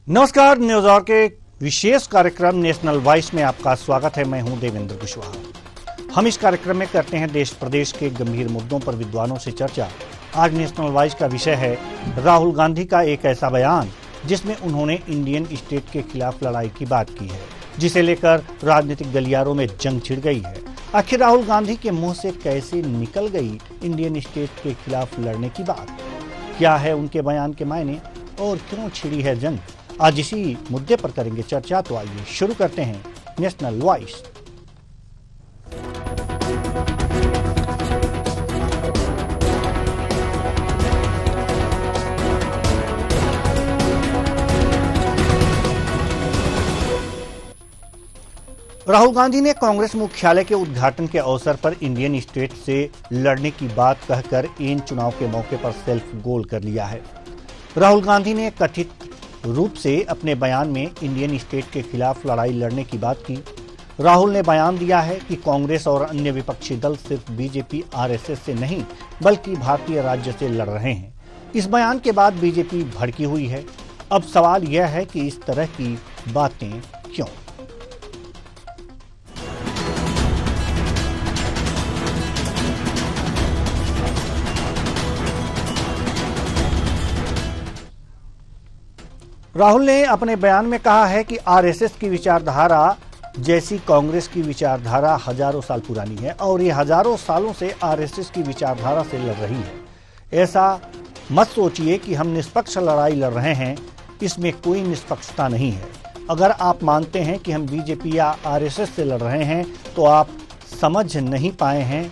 नमस्कार, news our के विशेष कार्यक्रम नेशनल वॉइस में आपका स्वागत है। मैं हूं देवेंद्र कुशवाहा। हम इस कार्यक्रम में करते हैं देश प्रदेश के गंभीर मुद्दों पर विद्वानों से चर्चा। आज नेशनल वॉइस का विषय है राहुल गांधी का एक ऐसा बयान जिसमें उन्होंने इंडियन स्टेट के खिलाफ लड़ाई की बात की है, जिसे लेकर राजनीतिक गलियारों में जंग छिड़ गई है। आखिर राहुल गांधी के मुंह से कैसे निकल गई इंडियन स्टेट के खिलाफ लड़ने की बात? क्या है उनके बयान के मायने और क्यों छिड़ी है जंग? आज इसी मुद्दे पर करेंगे चर्चा। तो आइए शुरू करते हैं नेशनल वॉइस। राहुल गांधी ने कांग्रेस मुख्यालय के उद्घाटन के अवसर पर इंडियन स्टेट से लड़ने की बात कहकर इन चुनाव के मौके पर सेल्फ गोल कर लिया है। राहुल गांधी ने कथित रूप से अपने बयान में इंडियन स्टेट के खिलाफ लड़ाई लड़ने की बात की। राहुल ने बयान दिया है कि कांग्रेस और अन्य विपक्षी दल सिर्फ बीजेपी आरएसएस से नहीं बल्कि भारतीय राज्य से लड़ रहे हैं। इस बयान के बाद बीजेपी भड़की हुई है। अब सवाल यह है कि इस तरह की बातें क्यों? राहुल ने अपने बयान में कहा है कि आरएसएस की विचारधारा जैसी कांग्रेस की विचारधारा हजारों साल पुरानी है और ये हजारों सालों से आरएसएस की विचारधारा से लड़ रही है। ऐसा मत सोचिए कि हम निष्पक्ष लड़ाई लड़ रहे हैं, इसमें कोई निष्पक्षता नहीं है। अगर आप मानते हैं कि हम बीजेपी या आरएसएस से लड़ रहे हैं तो आप समझ नहीं पाए हैं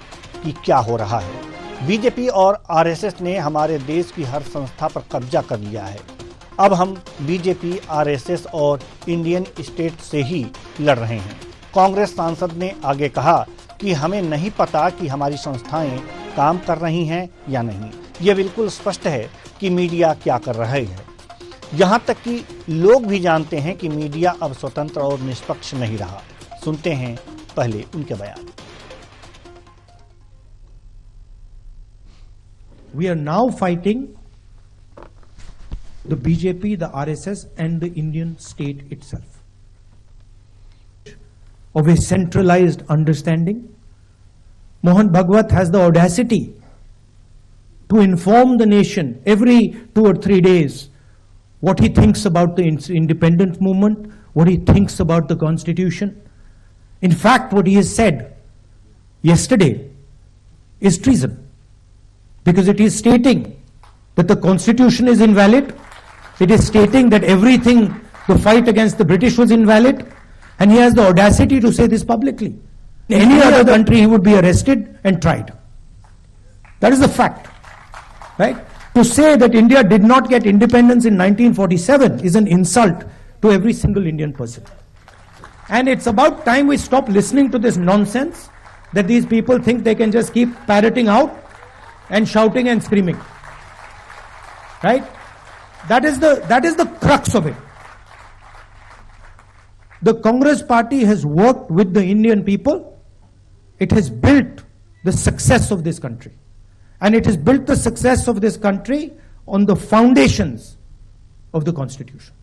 कि क्या हो रहा है। बीजेपी और आरएसएस ने हमारे देश की हर संस्था पर कब्जा कर लिया है। अब हम बीजेपी, आरएसएस और इंडियन स्टेट से ही लड़ रहे हैं। कांग्रेस सांसद ने आगे कहा कि हमें नहीं पता कि हमारी संस्थाएं काम कर रही हैं या नहीं। यह बिल्कुल स्पष्ट है कि मीडिया क्या कर रहा है। यहां तक कि लोग भी जानते हैं कि मीडिया अब स्वतंत्र और निष्पक्ष नहीं रहा। सुनते हैं पहले उनके बयान। We are now fighting the BJP, the RSS and the Indian state itself of a centralized understanding. Mohan Bhagwat has the audacity to inform the nation every 2 or 3 days what he thinks about the independence movement, what he thinks about the constitution. In fact, what he has said yesterday is treason, because it is stating that the constitution is invalid. It is stating that everything, the fight against the British was invalid, and he has the audacity to say this publicly. In any other country, he would be arrested and tried. That is the fact, right? To say that India did not get independence in 1947 is an insult to every single Indian person. And it's about time we stop listening to this nonsense that these people think they can just keep parroting out and shouting and screaming, right? That is the crux of it. The Congress party has worked with the Indian people. It has built the success of this country. And it has built the success of this country on the foundations of the Constitution.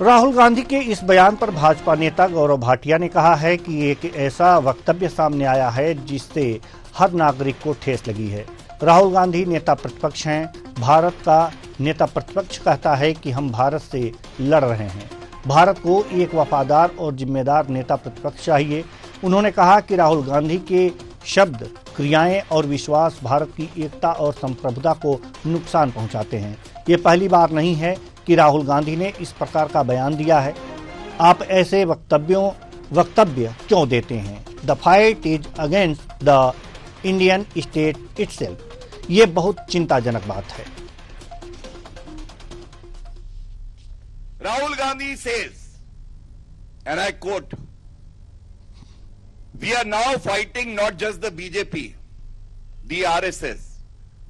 Rahul Gandhi के इस बयान पर भाजपा नेता गौरव भाटिया ने कहा है कि एक ऐसा वक्तव्य सामने आया है जिससे हर नागरिक को ठेस लगी है। राहुल गांधी नेता प्रतिपक्ष हैं। भारत का नेता प्रतिपक्ष कहता है कि हम भारत से लड़ रहे हैं। भारत को एक वफादार और जिम्मेदार नेता प्रतिपक्ष चाहिए। उन्होंने कहा कि राहुल गांधी के शब्द, क्रियाएं और विश्वास भारत की एकता और संप्रभुता को नुकसान पहुंचाते हैं। ये पहली बार नहीं है कि राहुल गांधी ने इस प्रकार का बयान दिया है। आप ऐसे वक्तव्य क्यों देते हैं? The fight is against the Indian state itself. ये बहुत चिंताजनक बात है। Rahul Gandhi says, and I quote, "We are now fighting not just the BJP, the RSS,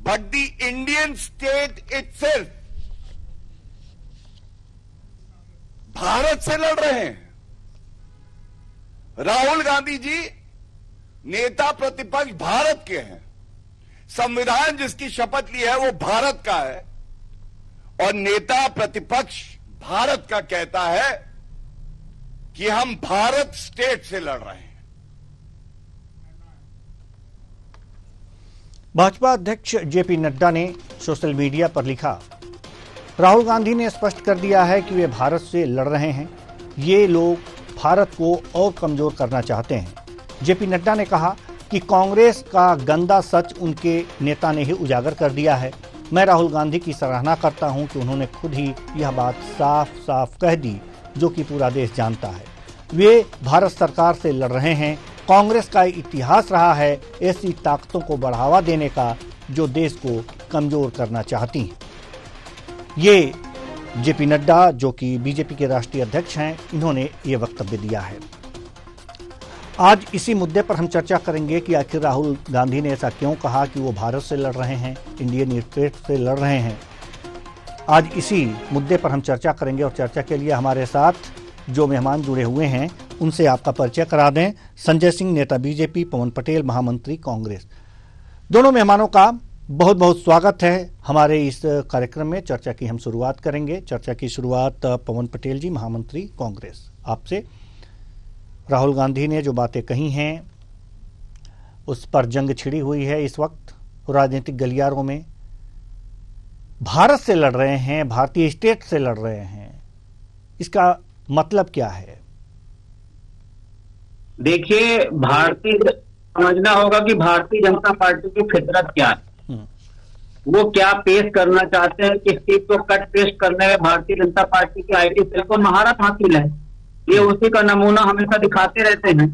but the Indian state itself." Bharat से लड़ रहे हैं। राहुल गांधी जी नेता प्रतिपक्ष भारत के हैं। संविधान जिसकी शपथ ली है वो भारत का है। और नेता प्रतिपक्ष भारत का कहता है कि हम भारत स्टेट से लड़ रहे हैं। भाजपा अध्यक्ष जेपी नड्डा ने सोशल मीडिया पर लिखा, राहुल गांधी ने स्पष्ट कर दिया है कि वे भारत से लड़ रहे हैं। ये लोग भारत को और कमजोर करना चाहते हैं। जेपी नड्डा ने कहा कि कांग्रेस का गंदा सच उनके नेता ने ही उजागर कर दिया है। मैं राहुल गांधी की सराहना करता हूं कि उन्होंने खुद ही यह बात साफ साफ कह दी, जो कि पूरा देश जानता है। वे भारत सरकार से लड़ रहे हैं। कांग्रेस का इतिहास रहा है ऐसी ताकतों को बढ़ावा देने का जो देश को कमजोर करना चाहती हैं। ये जेपी नड्डा, जो कि बीजेपी के राष्ट्रीय अध्यक्ष हैं, इन्होंने ये वक्तव्य दिया है। आज इसी मुद्दे पर हम चर्चा करेंगे कि आखिर राहुल गांधी ने ऐसा क्यों कहा कि वो भारत से लड़ रहे हैं, इंडियन स्टेट से लड़ रहे हैं। आज इसी मुद्दे पर हम चर्चा करेंगे और चर्चा के लिए हमारे साथ जो मेहमान जुड़े हुए हैं उनसे आपका परिचय करा दें। संजय सिंह, नेता बीजेपी, पवन पटेल, महामंत्री कांग्रेस। दोनों मेहमानों का बहुत बहुत स्वागत है हमारे इस कार्यक्रम में। चर्चा की हम शुरुआत करेंगे। चर्चा की शुरुआत पवन पटेल जी, महामंत्री कांग्रेस, आपसे। राहुल गांधी ने जो बातें कही हैं उस पर जंग छिड़ी हुई है इस वक्त राजनीतिक गलियारों में। भारत से लड़ रहे हैं, भारतीय स्टेट से लड़ रहे हैं, इसका मतलब क्या है? देखिए, भारतीय समझना होगा कि भारतीय जनता पार्टी की फितरत क्या है। वो क्या पेश करना चाहते हैं, किस चीज को कट पेस्ट करने में भारतीय जनता पार्टी की आईटी सेल को महारत हासिल है। ये उसी का नमूना हमेशा दिखाते रहते हैं।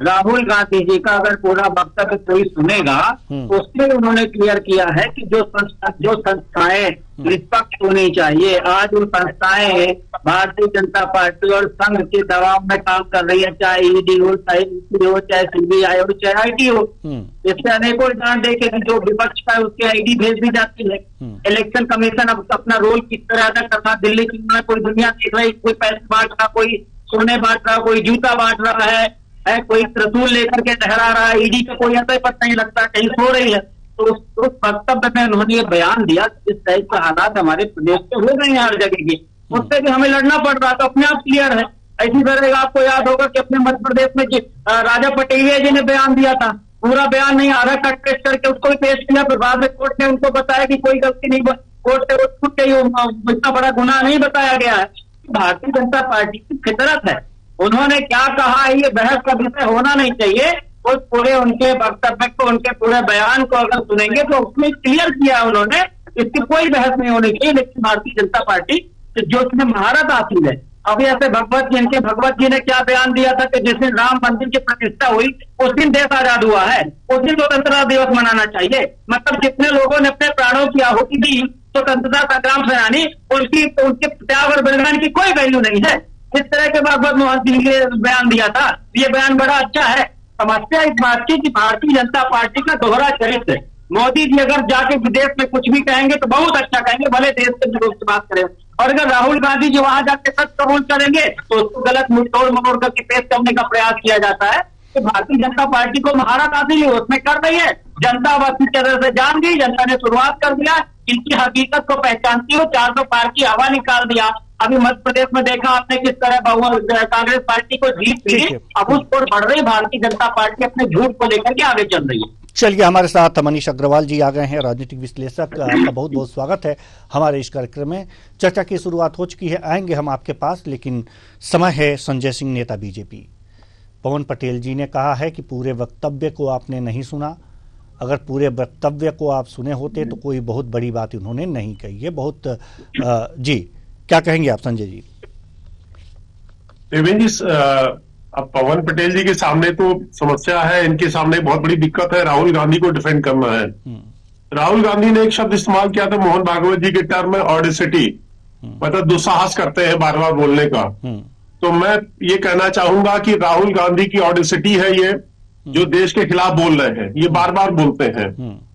राहुल गांधी जी का अगर पूरा वक्तव्य कोई सुनेगा तो उसमें उन्होंने क्लियर किया है कि जो संस्थाएं निष्पक्ष होनी चाहिए, आज वो संस्थाएं भारतीय जनता पार्टी और संघ के दबाव में काम कर रही है, चाहे ईडी हो, चाहे ईसी हो, चाहे सीबीआई हो, चाहे आईटी हो। इससे अनेकों उदाहरण देखे कि जो विपक्ष का है उसकी आईडी भेज दी जाती है। इलेक्शन कमीशन अब अपना रोल किस तरह अदा करना, दिल्ली की कोई दुनिया देख रही, कोई पैसे बांट रहा, कोई सोने बांट रहा, कोई जूता बांट रहा है, कोई त्रिशूल लेकर के लहरा रहा है। ईडी का कोई ऐसा ही पता नहीं लगता, कहीं सो रही है। तो उस वक्तव्य में उन्होंने ये बयान दिया, इस टाइप का हालात हमारे प्रदेश में हो गए हैं हर जगह की, उससे भी हमें लड़ना पड़ रहा, तो अपने आप क्लियर है। ऐसी तरह आपको याद होगा कि अपने मध्य प्रदेश में राजा पटेलिया जी ने बयान दिया था, पूरा बयान नहीं, आधा कट पेस्ट करके उसको भी पेश किया, फिर बाद में कोर्ट ने उनको बताया कि कोई गलती नहीं, कोर्ट से छूट गई, इतना बड़ा गुनाह नहीं बताया गया है। भारतीय जनता पार्टी की फितरत है। उन्होंने क्या कहा है ये बहस का विषय होना नहीं चाहिए। उस पूरे उनके वक्तव्य को, उनके पूरे बयान को अगर सुनेंगे तो उसमें क्लियर किया उन्होंने, इसकी कोई बहस नहीं होनी चाहिए। लेकिन भारतीय जनता पार्टी जो उसमें महारत हासिल है, अभी ऐसे भगवत जी ने क्या बयान दिया था कि जिस दिन राम मंदिर की प्रतिष्ठा हुई उस दिन देश आजाद हुआ है, उस दिन स्वतंत्रता दिवस मनाना चाहिए। मतलब जितने लोगों ने अपने प्राणों की आहुति दी स्वतंत्रता संग्राम सेनानी, उनके त्याग और बलिदान की कोई वैल्यू नहीं है। इस तरह के भगवत मोहन सिंह ने बयान दिया था, ये बयान बड़ा अच्छा है। समस्या इस बात की कि भारतीय जनता पार्टी का दोहरा चरित्र है। मोदी जी अगर जाके विदेश में कुछ भी कहेंगे तो बहुत अच्छा कहेंगे, भले देश के विरोध से बात करें, और अगर राहुल गांधी जी वहां जाके सच कबूल करेंगे तो उसको गलत मुड़तोड़ मरोड़ करके पेश करने का प्रयास किया जाता है। तो भारतीय जनता पार्टी को महारत हासिल उसमें कर रही है। जनता अच्छी तरह से जान गई, जनता ने शुरुआत कर दिया, इनकी हकीकत को पहचानती हो, 400 पार की हवा निकाल दिया। अभी मध्य प्रदेश में देखा आपने किस तरह कांग्रेस पार्टी को जीत मिली, अब उस पर बढ़ रही भारतीय जनता पार्टी अपने झूठ को लेकर के आगे चल रही है। चलिए, हमारे साथ मनीष अग्रवाल जी आ गए हैं, राजनीतिक विश्लेषक। आपका बहुत बहुत स्वागत है हमारे इस कार्यक्रम में। चर्चा की शुरुआत हो चुकी है, आएंगे हम आपके पास, लेकिन समय है संजय सिंह, नेता बीजेपी। पवन पटेल जी ने कहा है कि पूरे वक्तव्य को आपने नहीं सुना। अगर पूरे वक्तव्य को आप सुने होते तो कोई बहुत बड़ी बात उन्होंने नहीं कही है। बहुत जी, क्या कहेंगे आप संजय जी? देवेंद्र जी, अब पवन पटेल जी के सामने तो समस्या है, इनके सामने बहुत बड़ी दिक्कत है, राहुल गांधी को डिफेंड करना है। राहुल गांधी ने एक शब्द इस्तेमाल किया था मोहन भागवत जी के टर्म में, ऑडेसिटी, मतलब दुस्साहस करते हैं बार बार बोलने का। तो मैं ये कहना चाहूंगा कि राहुल गांधी की ऑडेसिटी है ये, जो देश के खिलाफ बोल रहे हैं, ये बार बार बोलते हैं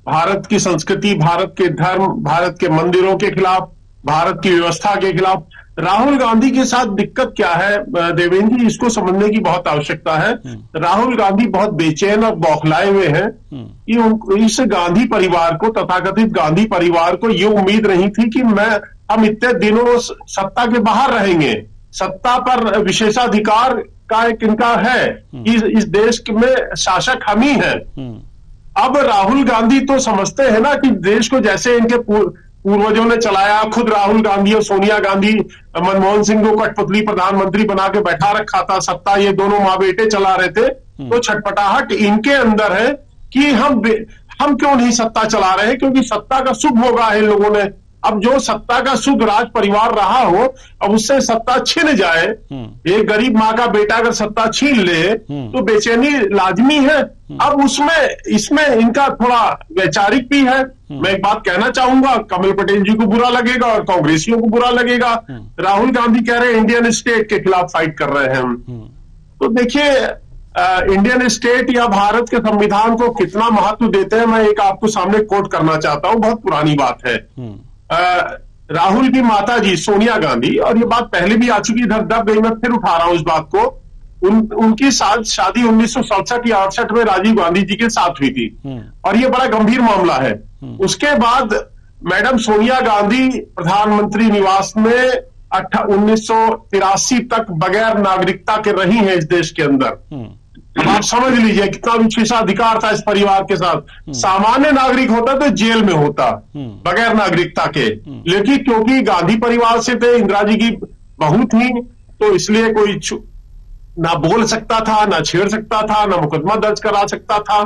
भारत की संस्कृति, भारत के धर्म, भारत के मंदिरों के खिलाफ, भारत की व्यवस्था के खिलाफ। राहुल गांधी के साथ दिक्कत क्या है देवेंद्र जी, इसको समझने की बहुत आवश्यकता है। राहुल गांधी बहुत बेचैन और बौखलाए हुए हैं कि इस गांधी परिवार को, तथाकथित गांधी परिवार को ये उम्मीद नहीं थी कि मैं हम इतने दिनों सत्ता के बाहर रहेंगे, सत्ता पर विशेषाधिकार का एक इनका है कि इस देश में शासक हम ही हैं। अब राहुल गांधी तो समझते हैं ना कि देश को जैसे इनके पूर्वजों ने चलाया, खुद राहुल गांधी और सोनिया गांधी मनमोहन सिंह को कठपुतली प्रधानमंत्री बना के बैठा रखा था, सत्ता ये दोनों माँ बेटे चला रहे थे, तो छटपटाहट इनके अंदर है कि हम क्यों नहीं सत्ता चला रहे, क्योंकि सत्ता का सुख भोगा है इन लोगों ने। अब जो सत्ता का सुख राज परिवार रहा हो, अब उससे सत्ता छिन जाए, एक गरीब माँ का बेटा अगर सत्ता छीन ले तो बेचैनी लाजमी है। अब इसमें इनका थोड़ा वैचारिक भी है। मैं एक बात कहना चाहूंगा, कमल पटेल जी को बुरा लगेगा और कांग्रेसियों को बुरा लगेगा। राहुल गांधी कह रहे हैं इंडियन स्टेट के खिलाफ फाइट कर रहे हैं हम। तो देखिए, इंडियन स्टेट या भारत के संविधान को कितना महत्व देते हैं, मैं एक आपको सामने कोट करना चाहता हूं, बहुत पुरानी बात है। राहुल की माता जी सोनिया गांधी, और ये बात पहले भी आ चुकी, इधर दब गई, मैं फिर उठा रहा हूं इस बात को। उनकी शादी 1967 या 68 में राजीव गांधी जी के साथ हुई थी, और ये बड़ा गंभीर मामला है। उसके बाद मैडम सोनिया गांधी प्रधानमंत्री निवास में 1983 तक बगैर नागरिकता के रही हैं इस देश के अंदर। अब आप समझ लीजिए कितना विशेषाधिकार था इस परिवार के साथ। सामान्य नागरिक होता तो जेल में होता बगैर नागरिकता के, लेकिन क्योंकि गांधी परिवार से थे, इंदिरा जी की बहू थी, तो इसलिए कोई ना बोल सकता था, ना छेड़ सकता था, ना मुकदमा दर्ज करा सकता था।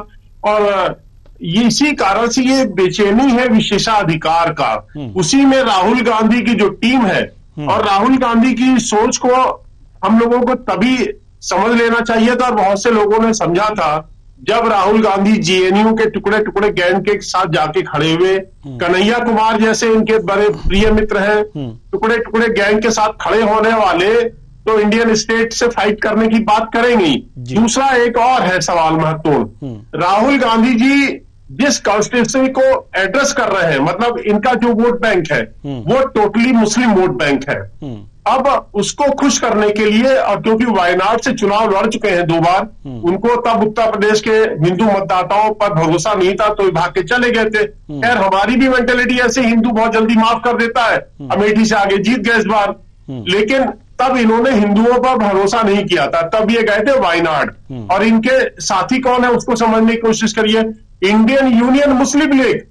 और ये इसी कारण से ये बेचैनी है विशेषाधिकार का। उसी में राहुल गांधी की जो टीम है, और राहुल गांधी की सोच को हम लोगों को तभी समझ लेना चाहिए था, और बहुत से लोगों ने समझा था जब राहुल गांधी जेएनयू के टुकड़े टुकड़े गैंग के साथ जाके खड़े हुए। कन्हैया कुमार जैसे इनके बड़े प्रिय मित्र हैं, टुकड़े टुकड़े गैंग के साथ खड़े होने वाले तो इंडियन स्टेट से फाइट करने की बात करेंगे। दूसरा एक और है सवाल महत्वपूर्ण, राहुल गांधी जी जिस कॉन्स्टिट्यूंसी को एड्रेस कर रहे हैं, मतलब इनका जो वोट बैंक है वो टोटली मुस्लिम वोट बैंक है। अब उसको खुश करने के लिए, और क्योंकि वायनाड से चुनाव लड़ चुके हैं 2 बार, उनको तब उत्तर प्रदेश के हिंदू मतदाताओं पर भरोसा नहीं था, तो भाग के चले गए थे। खैर, हमारी भी मेंटेलिटी ऐसे, हिंदू बहुत जल्दी माफ कर देता है, अमेठी से आगे जीत गए इस बार। लेकिन तब इन्होंने हिंदुओं पर भरोसा नहीं किया था, तब ये गए थे वायनाड। और इनके साथी कौन है उसको समझने की कोशिश करिए। इंडियन यूनियन मुस्लिम लीग,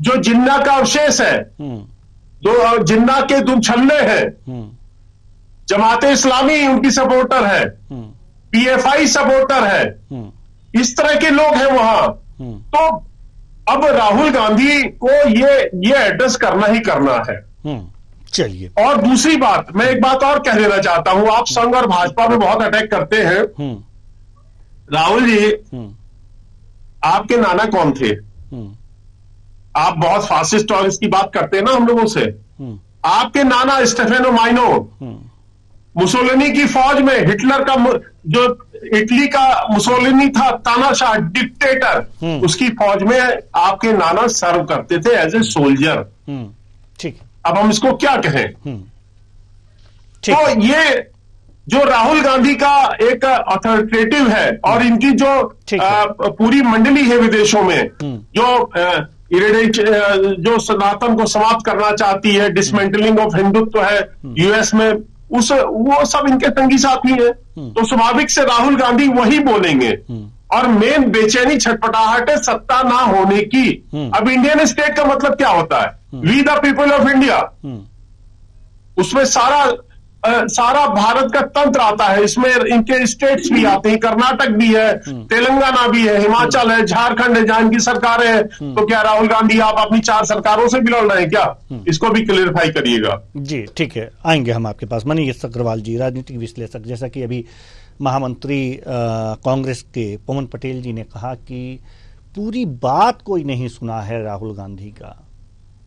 जो जिन्ना का अवशेष है, जो जिन्ना के दुमछल्ले हैं, जमाते इस्लामी उनकी सपोर्टर है, पीएफआई सपोर्टर है, इस तरह के लोग हैं वहां। तो अब राहुल गांधी को ये एड्रेस करना ही करना है। चलिए, और दूसरी बात, मैं एक बात और कह देना चाहता हूं, आप संघ और भाजपा में बहुत अटैक करते हैं। राहुल जी, आपके नाना कौन थे? आप बहुत फासिस्ट और इसकी बात करते हैं ना हम लोगों से। आपके नाना स्टेफेनो माइनो मुसोलिनी की फौज में, हिटलर का जो इटली का मुसोलिनी था, तानाशाह डिक्टेटर, उसकी फौज में आपके नाना सर्व करते थे एज ए सोल्जर। ठीक, अब हम इसको क्या कहें? तो ये जो राहुल गांधी का एक अथॉरिटेटिव है, और इनकी जो पूरी मंडली है विदेशों में, जो सनातन को समाप्त करना चाहती है, डिसमेंटलिंग ऑफ हिंदुत्व है यूएस में, वो सब इनके संगी साथी है। तो स्वाभाविक से राहुल गांधी वही बोलेंगे। और मेन बेचैनी छटपटाहट है सत्ता ना होने की। अब इंडियन स्टेट का मतलब क्या होता है? We the people of India. उसमें सारा भारत का तंत्र आता है, इसमें इनके स्टेट्स भी आते हैं, कर्नाटक भी है, तेलंगाना भी है, हिमाचल है, झारखंड है, जहां इनकी सरकारें हैं। तो क्या राहुल गांधी आप अपनी 4 सरकारों से भी लड़ रहे हैं क्या? इसको भी क्लियरिफाई करिएगा। जी ठीक है, आएंगे हम आपके पास। मनीष अग्रवाल जी, राजनीतिक विश्लेषक, जैसा कि अभी महामंत्री कांग्रेस के पवन पटेल जी ने कहा कि पूरी बात कोई नहीं सुना है राहुल गांधी का,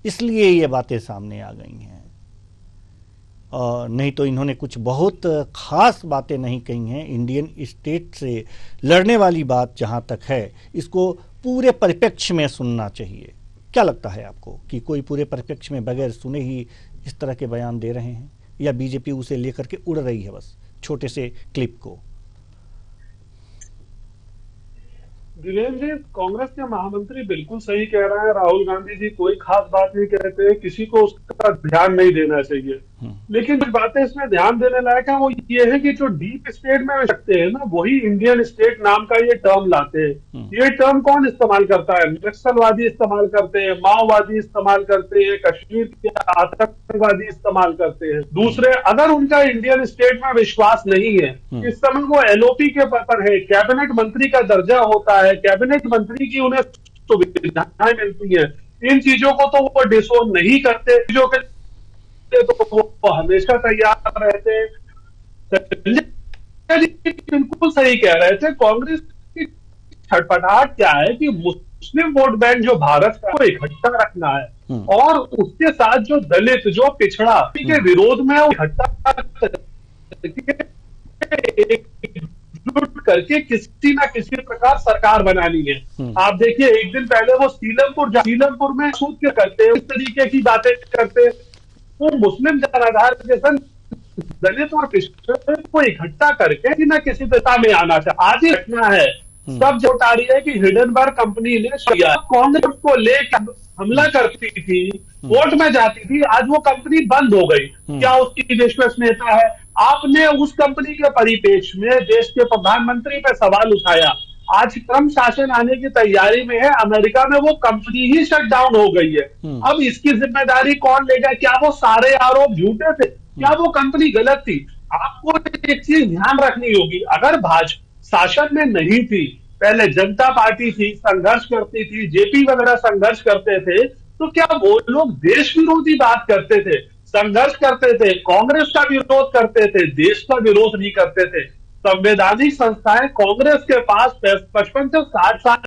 इसलिए ये बातें सामने आ गई हैं, नहीं तो इन्होंने कुछ बहुत खास बातें नहीं कही हैं। इंडियन स्टेट से लड़ने वाली बात जहां तक है, इसको पूरे परिप्रेक्ष्य में सुनना चाहिए। क्या लगता है आपको कि कोई पूरे परिप्रेक्ष्य में बगैर सुने ही इस तरह के बयान दे रहे हैं, या बीजेपी उसे लेकर के उड़ रही है बस छोटे से क्लिप को? दिनेश जी, कांग्रेस के महामंत्री बिल्कुल सही कह रहे हैं। राहुल गांधी जी कोई खास बात नहीं कहते, किसी को उसका ध्यान नहीं देना चाहिए। लेकिन जो बातें इसमें ध्यान देने लायक है वो ये है कि जो डीप स्टेट में सकते हैं ना, वही इंडियन स्टेट नाम का ये टर्म लाते हैं। ये टर्म कौन इस्तेमाल करता है? नक्सलवादी इस्तेमाल करते हैं, माओवादी इस्तेमाल करते हैं, कश्मीर के आतंकवादी इस्तेमाल करते हैं। दूसरे, अगर उनका इंडियन स्टेट में विश्वास नहीं है, इस समय वो एलओपी के पर है, कैबिनेट मंत्री का दर्जा होता है, कैबिनेट मंत्री की उन्हें सुविधाएं मिलती हैं, इन चीजों को तो वो डिसोन नहीं करते, चीजों के तो वो हमेशा तैयार रहते हैं। बिल्कुल सही कह रहे थे। कांग्रेस की छटपटाहट क्या है कि मुस्लिम वोट बैंक जो भारत का, वो इकट्ठा रखना है और उसके साथ जो दलित, जो पिछड़ा के विरोध में वो इकट्ठा एकजुट करके किसी ना किसी प्रकार सरकार बनानी है। आप देखिए, एक दिन पहले वो सीलमपुर में सूद के करते, इस तरीके की बातें करते, वो मुस्लिम जनाधार के संग दलित और पिछड़े को इकट्ठा करके किसी न किसी दिशा में आना चाहिए। आज ही घटना है, सब जोट आ रही है कि हिडनबर्ग कंपनी ने कांग्रेस को लेकर हमला करती थी, वोट में जाती थी, आज वो कंपनी बंद हो गई। क्या उसकी विश्वसनीयता है? आपने उस कंपनी के परिप्रेक्ष्य में देश के प्रधानमंत्री पे सवाल उठाया। आज ट्रम्प शासन आने की तैयारी में है, अमेरिका में वो कंपनी ही शट डाउन हो गई है। अब इसकी जिम्मेदारी कौन लेगा? क्या वो सारे आरोप झूठे थे? क्या वो कंपनी गलत थी? आपको एक चीज ध्यान रखनी होगी, अगर भाजपा शासन में नहीं थी, पहले जनता पार्टी थी, संघर्ष करती थी, जेपी वगैरह संघर्ष करते थे, तो क्या वो लोग देश विरोधी बात करते थे, संघर्ष करते थे, कांग्रेस का विरोध करते थे, देश का विरोध नहीं करते थे? संवैधानिक संस्थाएं कांग्रेस के पास 55 से 60 साल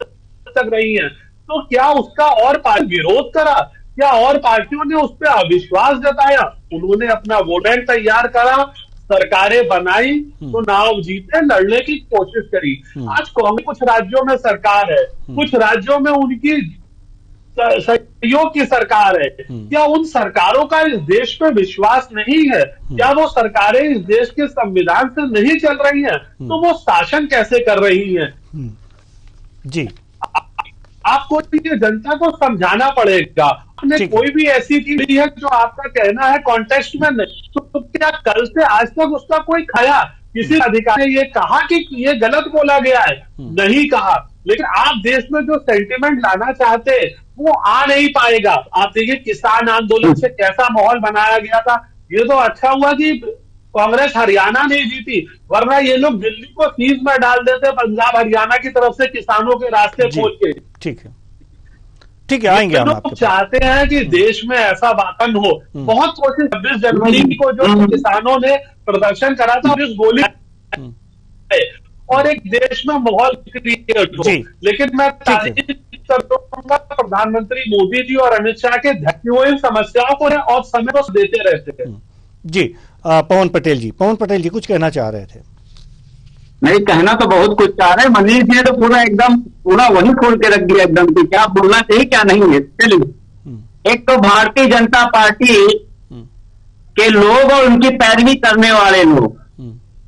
तक रही हैं, तो क्या उसका और पार्टी विरोध करा? क्या और पार्टियों ने उस पर अविश्वास जताया? उन्होंने अपना वोट बैंक तैयार करा, सरकारें बनाई, तो नाव जीते, लड़ने की कोशिश करी। आज कांग्रेस कुछ राज्यों में सरकार है, कुछ राज्यों में उनकी सहयोग की सरकार है। क्या उन सरकारों का इस देश में विश्वास नहीं है? क्या वो सरकारें इस देश के संविधान से नहीं चल रही हैं? तो वो शासन कैसे कर रही हैं? जी, आपको ये जनता को समझाना पड़ेगा। आपने कोई भी ऐसी चीज है जो आपका कहना है कॉन्टेक्स्ट में नहीं, तो क्या कल से आज तक उसका कोई खया किसी अधिकारी ने ये कहा कि ये गलत बोला गया है? नहीं कहा। लेकिन आप देश में जो सेंटिमेंट लाना चाहते हैं वो आ नहीं पाएगा। आप देखिए, किसान आंदोलन से कैसा माहौल बनाया गया था। ये तो अच्छा हुआ कि कांग्रेस हरियाणा नहीं जीती, वरना ये लोग दिल्ली को सीज में डाल देते, पंजाब हरियाणा की तरफ से किसानों के रास्ते खोल के। ठीक है, ठीक है, आएंगे हम आपके पास। चाहते हैं कि देश में ऐसा वातावरण हो। बहुत कोशिश 26 जनवरी को जो किसानों ने प्रदर्शन करा था, इस गोली और एक देश में माहौल क्रिएट हो। लेकिन मैं करूंगा प्रधानमंत्री मोदी जी और अमित शाह के धक्के इन समस्याओं को और समय को देते रहते हैं। जी, पवन पटेल जी कुछ कहना चाह रहे थे। नहीं, कहना तो बहुत कुछ चाह रहे हैं। मनीष जी ने तो पूरा वही खोल के रख दिया एकदम कि क्या बोलना चाहिए क्या नहीं है। चलिए, एक तो भारतीय जनता पार्टी के लोग और उनकी पैरवी करने वाले लोग,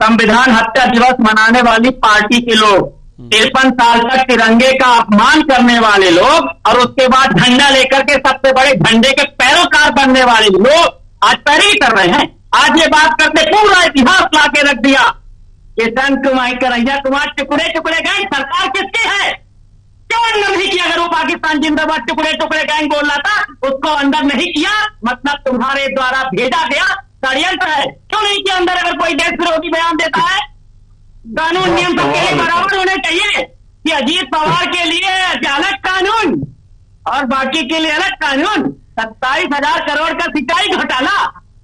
संविधान हत्या दिवस मनाने वाली पार्टी के लोग, 53 साल तक तिरंगे का अपमान करने वाले लोग और उसके बाद झंडा लेकर के सबसे बड़े झंडे के पैरोकार बनने वाले लोग आज पैरवी कर रहे हैं। आज ये बात करते पूरा इतिहास ला के रख दिया कि संत कुमार कन्हैया कुमार टुकड़े टुकड़े गैंग सरकार किसकी है? क्यों अंदर नहीं किया? अगर वो पाकिस्तान जिंदाबाद टुकड़े टुकड़े गैंग बोल रहा था, उसको अंदर नहीं किया, मतलब तुम्हारे द्वारा भेजा गया षड्यंत्र है। क्यों नहीं किया अंदर? अगर कोई देश विरोधी बयान देता है, कानून नियम सबके लिए बराबर होने चाहिए कि अजीत पवार के लिए अलग कानून और बाकी के लिए अलग कानून। 27,000 करोड़ का सिंचाई घोटाला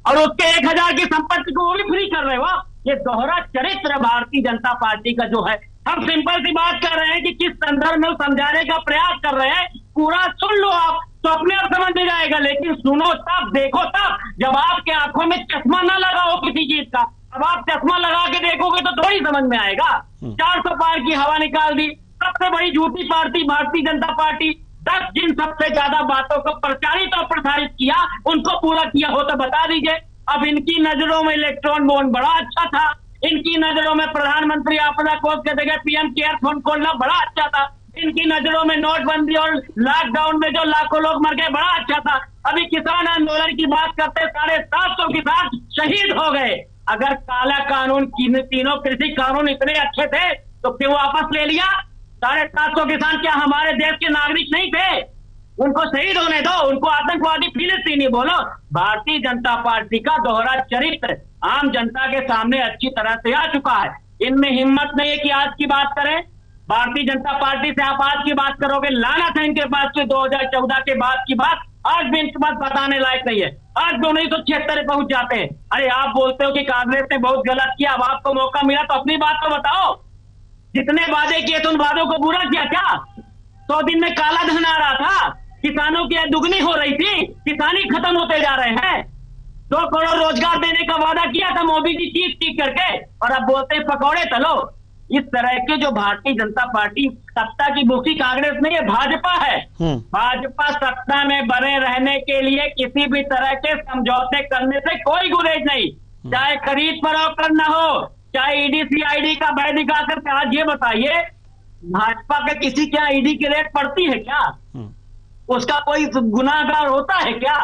और उसके 1,000 की संपत्ति को वो भी फ्री कर रहे हो। ये दोहरा चरित्र भारतीय जनता पार्टी का जो है। हम सिंपल सी बात कर रहे हैं कि किस संदर्भ में समझाने का प्रयास कर रहे हैं, पूरा सुन लो आप तो अपने आप समझ में जाएगा। लेकिन सुनो तब, देखो तब, जब आपके आंखों में चश्मा ना लगा हो किसी चीज का। अब आप चश्मा लगा के देखोगे तो थोड़ी समझ में आएगा। 400 पार की हवा निकाल दी। सबसे बड़ी झूठी पार्टी भारतीय जनता पार्टी। 10 जिन सबसे ज्यादा बातों को प्रचारित और प्रसारित किया, उनको पूरा किया हो तो बता दीजिए। अब इनकी नजरों में इलेक्ट्रॉन बॉन्ड बड़ा अच्छा था, इनकी नजरों में प्रधानमंत्री आपदा कोष के जगह पीएम केयर फंड खोलना बड़ा अच्छा था, इनकी नजरों में नोटबंदी और लॉकडाउन में जो लाखों लोग मर गए बड़ा अच्छा था। अभी किसान आंदोलन की बात करते 750 किसान शहीद हो गए। अगर काला कानून तीनों कृषि कानून इतने अच्छे थे तो क्यों वापस ले लिया? 750 किसान क्या हमारे देश के नागरिक नहीं थे? उनको शहीद होने दो, उनको आतंकवादी फिलिस्तीनी बोलो। भारतीय जनता पार्टी का दोहरा चरित्र आम जनता के सामने अच्छी तरह से आ चुका है। इनमें हिम्मत नहीं है कि आज की बात करें। भारतीय जनता पार्टी से आप आज की बात करोगे, लाना था इनके पास से 2014 के बाद की बात, आज भी इनके पास बताने लायक नहीं है। आज भी 1976 पहुंच जाते हैं। अरे आप बोलते हो कि कांग्रेस ने बहुत गलत किया, अब आपको मौका मिला तो अपनी बात तो बताओ। जितने वादे किए थे उन वादों को पूरा किया क्या? 100 दिन में काला धन आ रहा था, किसानों की आय दुगनी हो रही थी, किसानी खत्म होते जा रहे हैं। 2 करोड़ रोजगार देने का वादा किया था मोदी जी चीख करके, और अब बोलते हैं पकौड़े तलो। इस तरह के जो भारतीय जनता पार्टी सत्ता की भूखी कांग्रेस नहीं है, भाजपा है। भाजपा सत्ता में बने रहने के लिए किसी भी तरह के समझौते करने से कोई गुरेज नहीं, चाहे खरीद फरोख्त करना हो, चाहे ईडी सीआईडी का भय दिखा करके। आज ये बताइए, भाजपा के किसी क्या ईडी की रेट पड़ती है क्या? उसका कोई गुनाहगार होता है क्या?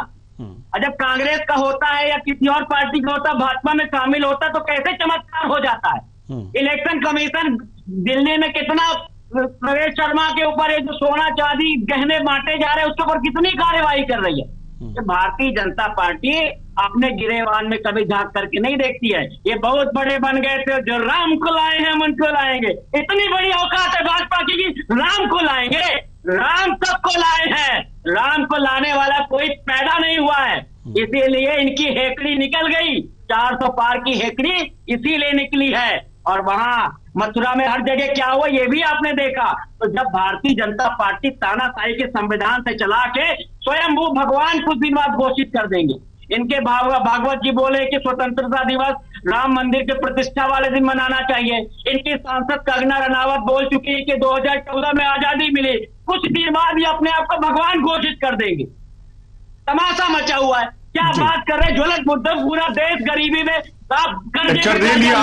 जब कांग्रेस का होता है या किसी और पार्टी का होता, भाजपा में शामिल होता तो कैसे चमत्कार हो जाता है? इलेक्शन कमीशन दिल्ली में कितना प्रवेश शर्मा के ऊपर ये जो सोना चांदी गहने बांटे जा रहे हैं उसके ऊपर कितनी कार्यवाही कर रही है? भारतीय जनता पार्टी अपने गिरेबान में कभी झांक करके नहीं देखती है। ये बहुत बड़े बन गए थे, जो राम को लाए हैं हम उनको लाएंगे। इतनी बड़ी औकात है भाजपा की कि राम को लाएंगे। राम सबको लाए हैं, राम को लाने वाला कोई पैदा नहीं हुआ है, इसीलिए इनकी हेकड़ी निकल गई। 400 पार की हेकड़ी इसीलिए निकली है। और वहां मथुरा में हर जगह क्या हुआ ये भी आपने देखा। तो जब भारतीय जनता पार्टी तानाशाही के संविधान से चला के स्वयंभू भगवान कुछ दिन बाद घोषित कर देंगे। इनके भागवत जी बोले कि स्वतंत्रता दिवस राम मंदिर के प्रतिष्ठा वाले दिन मनाना चाहिए। इनकी सांसद कंगना रनावत बोल चुकी है कि 2014 में आजादी मिली, कुछ दिन बाद ही अपने आप को भगवान घोषित कर देंगे। तमाशा मचा हुआ है। क्या बात कर रहे, ज्वलंत मुद्दा, पूरा देश गरीबी में लेक्चर दे लिया।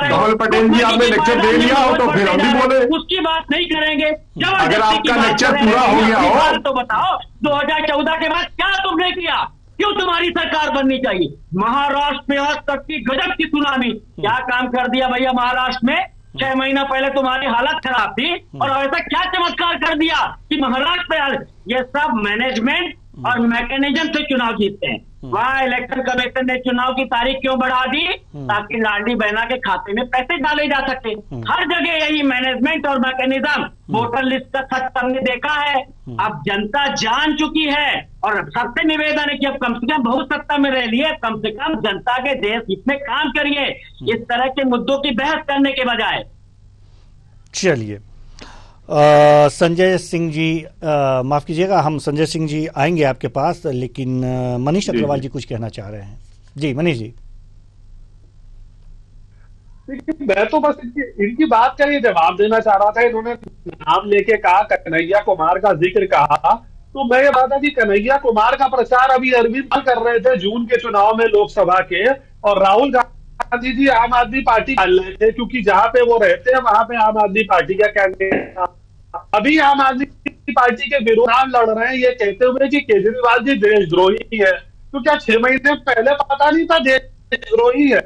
धवल पटेल जी आपने लेक्चर दे लिया हो तो फिर हम भी बोले, उसकी बात नहीं करेंगे। अगर आपका लेक्चर पूरा हो गया हो तो बताओ 2014 के बाद क्या तुमने किया? क्यों तुम्हारी सरकार बननी चाहिए? महाराष्ट्र में आज तक की गजब की सुनामी, क्या काम कर दिया भैया महाराष्ट्र में? 6 महीना पहले तुम्हारी हालत खराब थी और ऐसा क्या चमत्कार कर दिया कि महाराष्ट्र में? ये सब मैनेजमेंट और मैकेनिज्म से चुनाव जीतते हैं। वहां इलेक्शन कमीशन ने चुनाव की तारीख क्यों बढ़ा दी? ताकि लाडली बहना के खाते में पैसे डाले जा सके। हर जगह यही मैनेजमेंट और मैकेनिज्म। वोटर लिस्ट का सच हमने देखा है। अब जनता जान चुकी है और सबसे निवेदन है कि अब कम से कम बहुत सत्ता में रह लिए, कम से कम जनता के देश हित में काम करिए, इस तरह के मुद्दों की बहस करने के बजाय। चलिए संजय सिंह जी, माफ कीजिएगा, हम संजय सिंह जी आएंगे आपके पास, लेकिन मनीष अग्रवाल जी कुछ कहना चाह रहे हैं। जी मनीष जी। मैं तो बस इनकी बात का ये जवाब देना चाह रहा था। इन्होंने नाम लेके कहा, कन्हैया कुमार का जिक्र कहा, तो मैं ये बात है कि कन्हैया कुमार का प्रचार अभी अरविंद कर रहे थे जून के चुनाव में लोकसभा के, और राहुल गांधी जी आम आदमी पार्टी डाल रहे थे, क्योंकि जहां पे वो रहते हैं वहां पे आम आदमी पार्टी का कैंडिडेट अभी आम आदमी पार्टी के विरोध लड़ रहे हैं, ये कहते हुए कि केजरीवाल जी देशद्रोही है। तो क्या 6 महीने पहले पता नहीं था देशद्रोही है?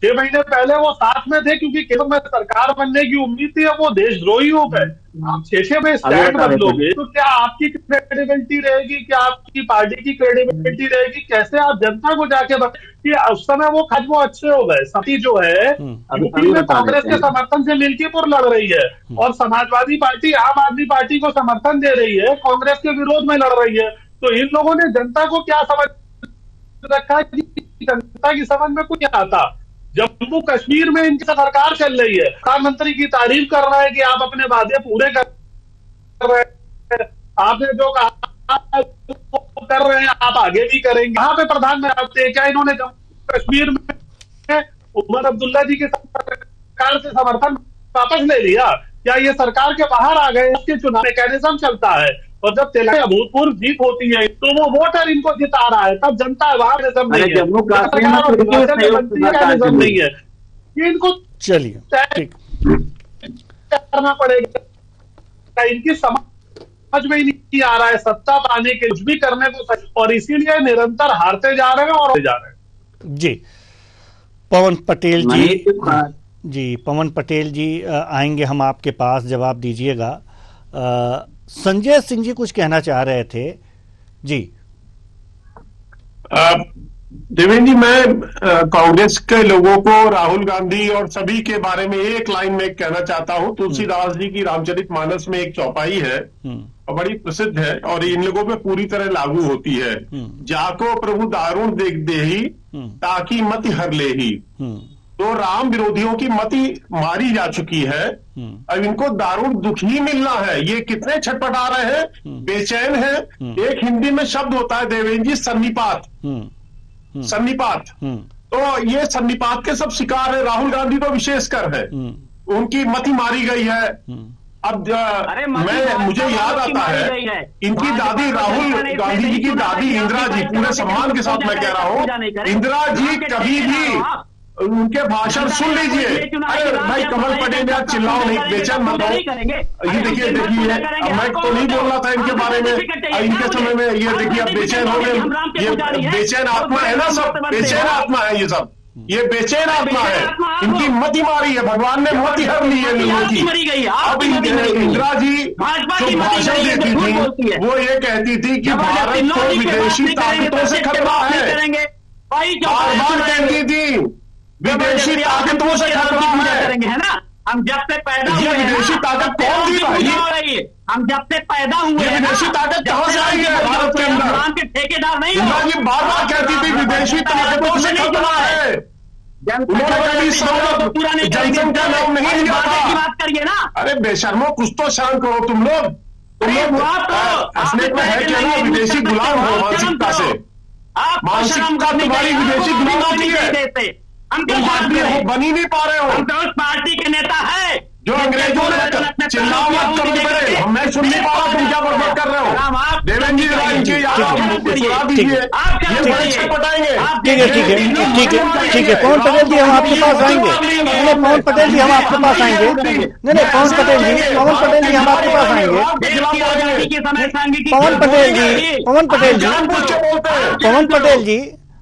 6 महीने पहले वो साथ में थे क्योंकि केंद्र में सरकार बनने की उम्मीद थी, अब वो देशद्रोही हो गए। आप 6 में स्टैंड बदलोगे तो क्या आपकी क्रेडिबिलिटी रहेगी, क्या आपकी पार्टी की क्रेडिबिलिटी रहेगी? कैसे आप जनता को जाके कि उस समय वो खज वो अच्छे हो गए। सभी जो है यूपी में कांग्रेस के समर्थन से मिल्कीपुर लड़ रही है और समाजवादी पार्टी आम आदमी पार्टी को समर्थन दे रही है, कांग्रेस के विरोध में लड़ रही है। तो इन लोगों ने जनता को क्या समझ रखा कि जनता की समझ में कुछ नहीं आता। जम्मू कश्मीर में इनकी सरकार चल रही है, प्रधानमंत्री की तारीफ कर रहा है कि आप अपने वादे पूरे कर रहे हैं, आपने जो कहा कर रहे हैं आप आगे भी करेंगे। यहाँ पे प्रधानमंत्री क्या इन्होंने जम्मू कश्मीर में उमर अब्दुल्ला जी की सरकार से समर्थन वापस ले लिया? क्या ये सरकार के बाहर आ गए? इसके चुनाव मैकेनिज्म चलता है और जब तेलंगाना अभूतपूर्व जीत होती है तो वो वोटर इनको जिता रहा है, तब जनता वहां नहीं है, जम्मू कश्मीर नहीं है, इनको चलिए ठीक करना पड़ेगा। इनकी समझ में ही नहीं आ रहा है सत्ता पाने के कुछ भी करने को, और इसीलिए निरंतर हारते जा रहे हैं और जा रहे हैं। जी पवन पटेल मनीष जी पवन पटेल जी आएंगे हम आपके पास, जवाब दीजिएगा। संजय सिंह जी कुछ कहना चाह रहे थे जी। देवेंद्र जी, मैं कांग्रेस के लोगों को, राहुल गांधी और सभी के बारे में एक लाइन में कहना चाहता हूं। तुलसीदास जी की रामचरितमानस में एक चौपाई है और बड़ी प्रसिद्ध है और इन लोगों पे पूरी तरह लागू होती है। जाको प्रभु दारुण देख देही ताकि मति हर लेही। तो राम विरोधियों की मति मारी जा चुकी है, अब इनको दारुण दुख ही मिलना है। ये कितने छटपटा रहे हैं, बेचैन है। एक हिंदी में शब्द होता है देवेंद्र जी, सन्निपात। सन्निपात, तो ये सन्निपात के सब शिकार है। राहुल गांधी तो विशेषकर है, उनकी मति मारी गई है। अब मुझे याद आता है इनकी दादी, राहुल गांधी जी की दादी इंदिरा जी, पूरे सम्मान के साथ मैं कह रहा हूं, इंदिरा जी कभी भी उनके भाषण सुन लीजिए। अरे भाई कमल पटेल यार चिल्लाओ नहीं, बेचैन मत हो। ये देखिए मैं तो नहीं बोल रहा था इनके बारे में, इनके समय में ये देखिए अब बेचैन हो गए। ये बेचैन आत्मा है ना, सब बेचैन आत्मा है, ये सब ये बेचैन आत्मा है। इनकी मति मारी है, भगवान ने मति हर ली है लोगों की। अब इंदिरा जी जो भाषण देती थी वो ये कहती थी कि भारत को विदेशी ताकतों से खतरा है। बार बार कहती थी विदेशी ताकतों से खतरा है ना। हम जब से पैदा हुए, ये विदेशी ताकत कौन दी भाई? हम जब से पैदा हुए, ये विदेशी ताकत कहां से आई है भारत के अंदर? के ठेकेदार नहीं, ये बार बार कहती थी विदेशी ताकतों से खतरा है। उन्होंने कभी जनसंख्या नाम नहीं लिया था। बात करिए ना। अरे बेशर्मो, कुछ तो शांत करो तुम लोग असलियत में है क्या ना, विदेशी गुलाम हो मानसिकता से। मानसिकता तुम्हारी विदेशी गुलाम होती है, तुम भारतीय हो, बन ही नहीं पा रहे हो। हम तो उस पार्टी के नेता है जो अंग्रेजों ने चिल्लाओ मत करो मेरे, मैं सुन नहीं पा रहा तुम क्या बकवास कर रहे हो। देवेंद्र जी इनकी सुना दीजिए, ये बड़े छटपटाएंगे। ठीक है ठीक है ठीक है ठीक है पवन पटेल जी हम आपके पास आएंगे। नहीं पवन पटेल जी हम आपके पास आएंगे। नहीं पवन पटेल जी हम आपके पास आएंगे। पवन पटेल जी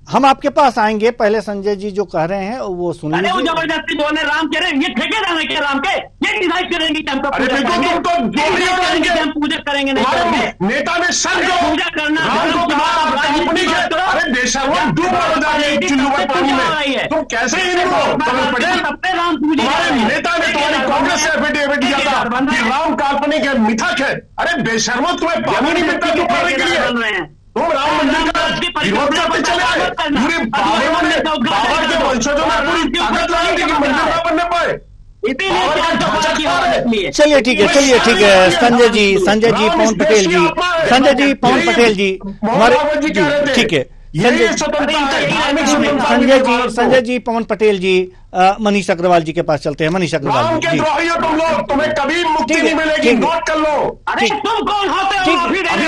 हम आपके पास आएंगे। पहले संजय जी जो कह रहे हैं वो सुन लीजिए। वो जबरदस्ती बोले राम कह रहे हैं, ये ठेकेदार है क्या राम के? ये डिसाइड करेंगे कि हमको पूजा करेंगे, हम पूजा करेंगे नहीं करेंगे। नेता ने सर जो पूजा करना अरे बेशर्म डूब हो जाएंगे चुल्लू में पानी में, तुम कैसे राम पूजा नेता ने तुम्हारी कांग्रेस से एफिडेविट दिया था कि राम काल्पनिक है, मिथक है। अरे बेशर्मो, तुम्हें पानी नहीं मिलता क्यों करने के लिए? तुम राम मंदिर का विरोध करते चले आए। पूरे बाबा के वंशजों ने पूरी ताकत लगाई कि मंदिर ना बनने पाए। चलिए ठीक है संजय जी पवन पटेल जी हमारे ठीक है। संजय जी पवन पटेल जी मनीष अग्रवाल जी के पास चलते हैं। मनीष अग्रवाल जी तुम लोग, तुम्हें कभी मुक्ति नहीं मिलेगी, नोट कर लो। अरे तुम कौन होते हो?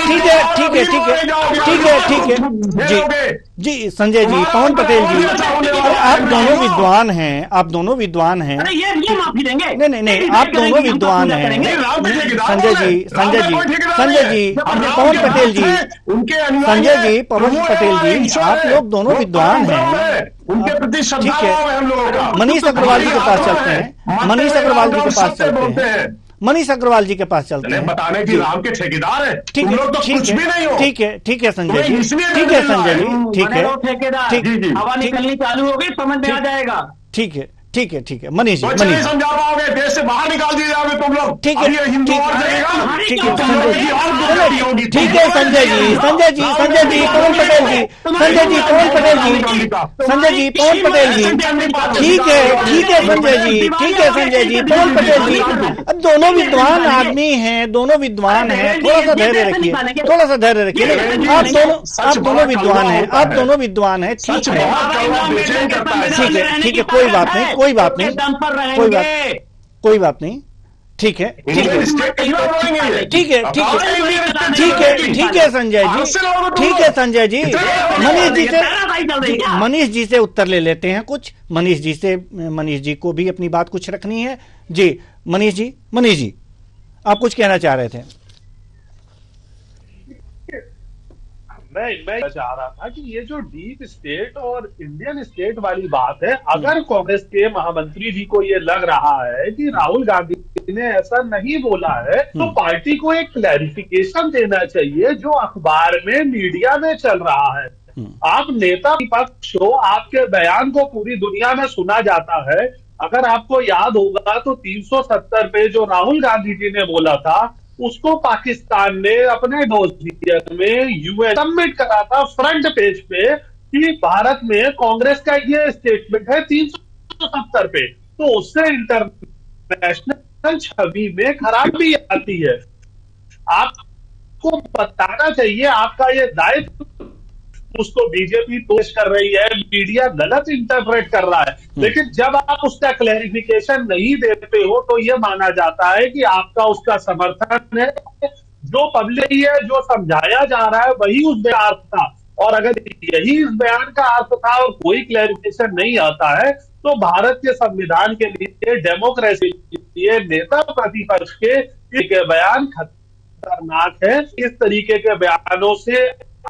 ठीक है जी संजय जी पवन पटेल जी, आप दोनों विद्वान हैं। अरे ये माफी देंगे? नहीं आप दोनों विद्वान हैं। संजय जी पवन पटेल जी, आप लोग दोनों विद्वान हैं, उनके प्रति श्रद्धा है हम लोगों का। मनीष अग्रवाल जी के पास चलते हैं। मनीष अग्रवाल जी के पास चलते हैं। बताने की राम के ठेकेदार है, तुम लोग तो कुछ भी नहीं हो। ठीक है संजय जी, ठीक है हवा निकलनी चालू होगी, समझ में आ जाएगा। ठीक है मनीष नहीं समझा पाओगे, देश से बाहर निकाल दिए जाओगे तुम लोग। ठीक है हिंदू और ठीक है संजय जी पवन पटेल जी पवन पटेल जी अब दोनों विद्वान आदमी हैं, थोड़ा सा धैर्य रखिए। आप दोनों विद्वान हैं। ठीक है कोई बात नहीं ठीक है संजय जी मनीष जी से उत्तर ले लेते हैं कुछ। मनीष जी को भी अपनी बात कुछ रखनी है जी। मनीष जी आप कुछ कहना चाह रहे थे? मैं चाह रहा था कि ये जो डीप स्टेट और इंडियन स्टेट वाली बात है, अगर कांग्रेस के महामंत्री जी को ये लग रहा है कि राहुल गांधी ने ऐसा नहीं बोला है, तो पार्टी को एक क्लैरिफिकेशन देना चाहिए जो अखबार में, मीडिया में चल रहा है। आप नेता विपक्ष हो, आपके बयान को पूरी दुनिया में सुना जाता है। अगर आपको याद होगा तो 370 पे जो राहुल गांधी जी ने बोला था, उसको पाकिस्तान ने अपने डोसियर में यूएन सबमिट करा था फ्रंट पेज पे कि भारत में कांग्रेस का ये स्टेटमेंट है 370 पे। तो उससे इंटरनेशनल छवि में खराबी आती है। आपको बताना चाहिए, आपका ये दायित्व। उसको बीजेपी पेश कर रही है, मीडिया गलत इंटरप्रेट कर रहा है, लेकिन जब आप उसका क्लैरिफिकेशन नहीं देते हो तो ये माना जाता है कि आपका उसका समर्थन है। जो पब्लिक है, जो समझाया जा रहा है, वही उस बयान अर्थ था। और अगर यही इस बयान का अर्थ था और कोई क्लैरिफिकेशन नहीं आता है, तो भारत के संविधान के लिए, डेमोक्रेसी के लिए, नेता प्रतिपक्ष के बयान खतरनाक है। इस तरीके के बयानों से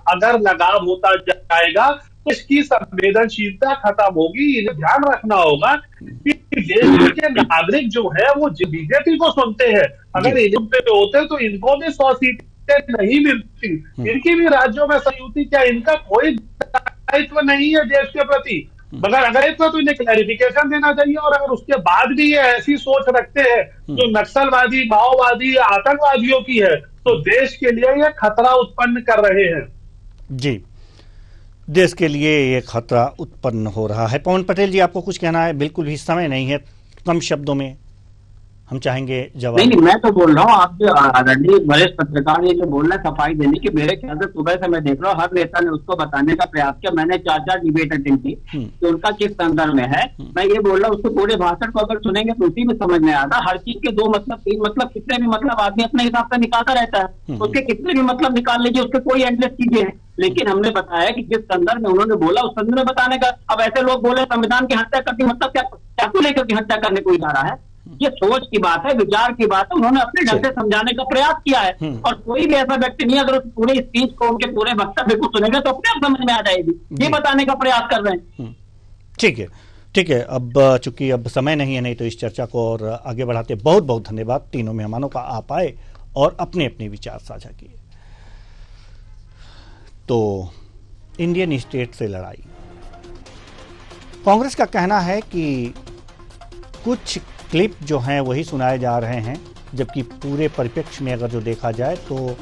अगर लगाव होता जाएगा तो इसकी संवेदनशीलता खत्म होगी। इन्हें ध्यान रखना होगा कि देश के नागरिक जो है वो बीजेपी को सुनते हैं। अगर इन पे होते तो इनको भी 100 सीटें नहीं मिलती, इनकी भी राज्यों में संयुति। क्या इनका कोई दायित्व नहीं है देश के प्रति? मगर अगर तो इन्हें क्लैरिफिकेशन देना चाहिए। और अगर उसके बाद भी ये ऐसी सोच रखते हैं जो नक्सलवादी, माओवादी, आतंकवादियों की है, तो देश के लिए ये खतरा उत्पन्न कर रहे हैं। जी, देश के लिए ये खतरा उत्पन्न हो रहा है। पवन पटेल जी, आपको कुछ कहना है? बिल्कुल भी समय नहीं है, कम शब्दों में हम चाहेंगे जवाब। नहीं, मैं तो बोल रहा हूँ, आप जो आदरणीय वरिष्ठ पत्रकार ये जो बोल रहे हैं सफाई देने की, मेरे ख्याल से सुबह से मैं देख रहा हूँ हर नेता ने उसको बताने का प्रयास किया। मैंने 4 डिबेट अटेंड की कि उनका किस संदर्भ में है। मैं ये बोल रहा हूँ, उसके पूरे भाषण को अगर सुनेंगे तो उसी में समझ में आता। हर चीज के 2 मतलब, 3 मतलब, कितने भी मतलब आदमी अपने हिसाब से निकालता रहता है। उसके कितने भी मतलब निकाल लीजिए, उसके कोई एंडलेस चीजें हैं। लेकिन हमने बताया कि जिस संदर्भ में उन्होंने बोला उस संदर्भ में बताने का। अब ऐसे लोग बोले संविधान की हत्या करती, मतलब क्या चाकू लेकर की हत्या करने कोई जा रहा है? ये सोच की बात है, विचार की बात है। उन्होंने अपने ढंग से समझाने का प्रयास किया है। और कोई भी ऐसा व्यक्ति नहीं, अगर पूरे स्पीच को, उनके पूरे वक्तव्य को सुनेगा तो अपने आप समझ में आ जाएगी। ये बताने का प्रयास कर रहे हैं। ठीक है, ठीक है। अब चूंकि अब समय नहीं है, नहीं तो इस चर्चा को और आगे बढ़ाते। बहुत बहुत धन्यवाद तीनों मेहमानों का, आप आए और अपने अपने विचार साझा किए। तो इंडियन स्टेट से लड़ाई, कांग्रेस का कहना है कि कुछ क्लिप जो हैं वही सुनाए जा रहे हैं, जबकि पूरे परिप्रेक्ष्य में अगर जो देखा जाए तो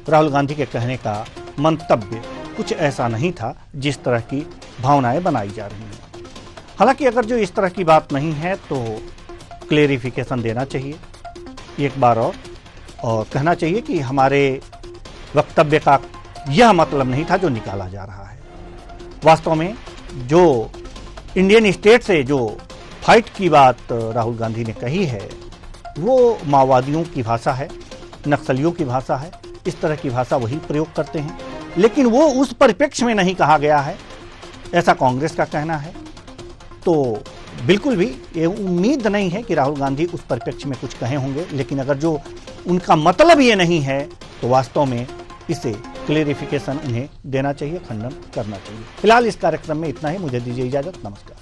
राहुल गांधी के कहने का मंतव्य कुछ ऐसा नहीं था जिस तरह की भावनाएं बनाई जा रही हैं। हालांकि अगर जो इस तरह की बात नहीं है तो क्लेरिफिकेशन देना चाहिए एक बार और कहना चाहिए कि हमारे वक्तव्य का यह मतलब नहीं था जो निकाला जा रहा है। वास्तव में जो इंडियन स्टेट से जो फाइट की बात राहुल गांधी ने कही है वो माओवादियों की भाषा है, नक्सलियों की भाषा है। इस तरह की भाषा वही प्रयोग करते हैं, लेकिन वो उस परिप्रेक्ष्य में नहीं कहा गया है, ऐसा कांग्रेस का कहना है। तो बिल्कुल भी ये उम्मीद नहीं है कि राहुल गांधी उस परिप्रेक्ष्य में कुछ कहे होंगे, लेकिन अगर जो उनका मतलब ये नहीं है तो वास्तव में इसे क्लेरिफिकेशन उन्हें देना चाहिए, खंडन करना चाहिए। फिलहाल इस कार्यक्रम में इतना ही, मुझे दीजिए इजाजत, नमस्कार।